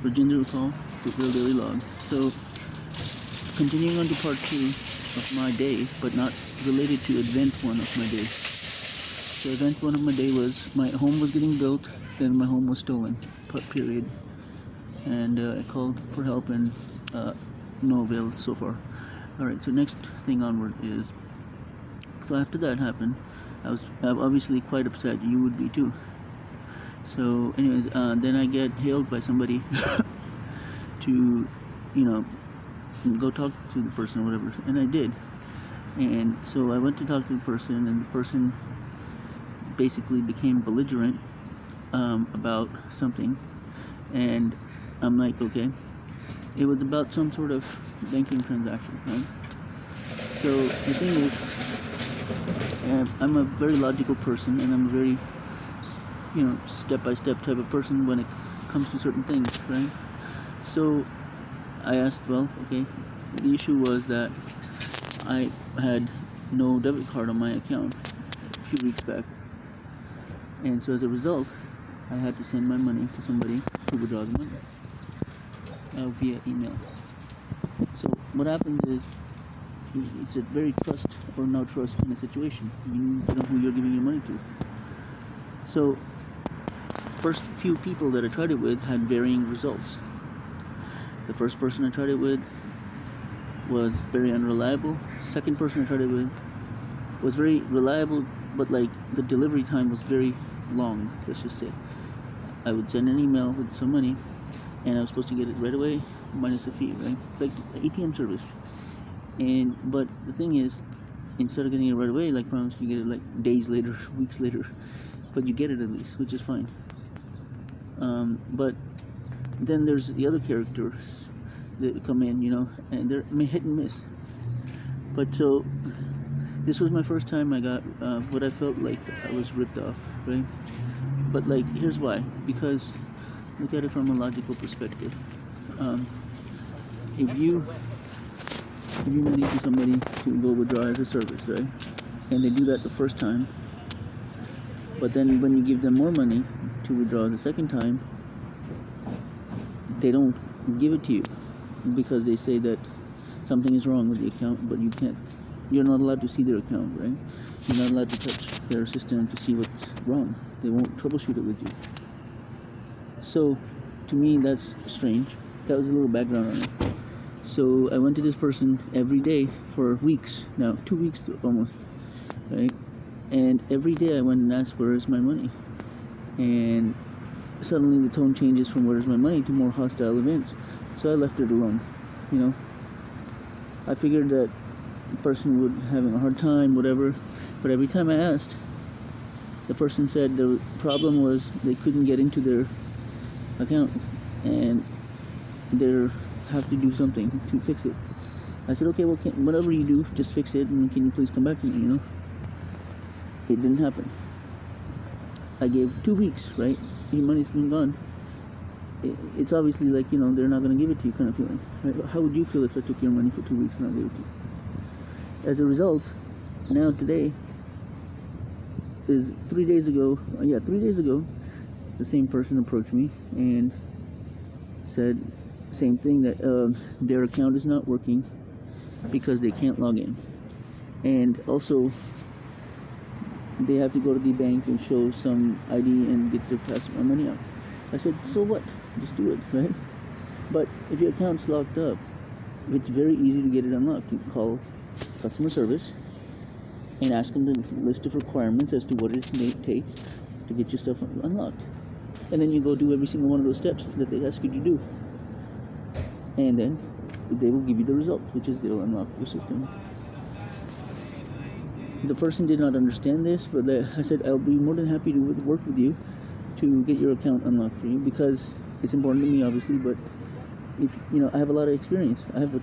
Rajinder Uppal, Fruitvale daily log. So, continuing on to part 2 of my day, but not related to event 1 of my day. So event 1 of my day was my home was getting built, then my home was stolen, period. And I called for help and no avail so far. Alright, so next thing onward is, so after that happened, I'm obviously quite upset. You would be too. So anyways, then I get hailed by somebody to, go talk to the person or whatever, and I did. And so I went to talk to the person, and the person basically became belligerent about something, and I'm like, okay, it was about some sort of banking transaction, right? So the thing is, I'm a very logical person, and I'm a very step-by-step type of person when it comes to certain things, right? So I asked, well, okay, the issue was that I had no debit card on my account a few weeks back, and so as a result, I had to send my money to somebody who would draw the money via email. So what happens is, it's a very trust or no trust kind of situation. You need to know who you're giving your money to. So first few people that I tried it with had varying results. The first person I tried it with was very unreliable. Second person I tried it with was very reliable, but like the delivery time was very long, let's just say. I would send an email with some money, and I was supposed to get it right away, minus a fee, right? Like ATM service. But the thing is, instead of getting it right away, like promised, you get it like days later, weeks later, but you get it at least, which is fine. But then there's the other characters that come in, and they're hit and miss. But so this was my first time I got what I felt like I was ripped off, right? But like, here's why. Because look at it from a logical perspective. If you money to somebody to go withdraw as a service, right? And they do that the first time, but then when you give them more money to withdraw the second time, they don't give it to you because they say that something is wrong with the account, but you're not allowed to see their account, right? You're not allowed to touch their system to see what's wrong. They won't troubleshoot it with you. So to me, that's strange. That was a little background on it. So I went to this person every day for weeks now, 2 weeks almost, right? And every day I went and asked, where is my money? And suddenly the tone changes from where is my money to more hostile events. So I left it alone, I figured that the person would having a hard time, whatever. But every time I asked, the person said the problem was they couldn't get into their account and they have to do something to fix it. I said, okay, well, whatever you do, just fix it, and can you please come back to me, It didn't happen. I gave 2 weeks, right? Your money's been gone. It's obviously like, they're not going to give it to you kind of feeling, right? How would you feel if I took your money for 2 weeks and not gave it to you? As a result, now today is 3 days ago, the same person approached me and said same thing, that their account is not working because they can't log in, and also they have to go to the bank and show some ID and get their money out. I said, so what? Just do it, right? But if your account's locked up, it's very easy to get it unlocked. You call customer service and ask them the list of requirements as to what it takes to get your stuff unlocked, and then you go do every single one of those steps that they ask you to do, and then they will give you the result, which is they'll unlock your system. The person did not understand this, but I said I'll be more than happy to work with you to get your account unlocked for you, because it's important to me, obviously. But if I have a lot of experience, I have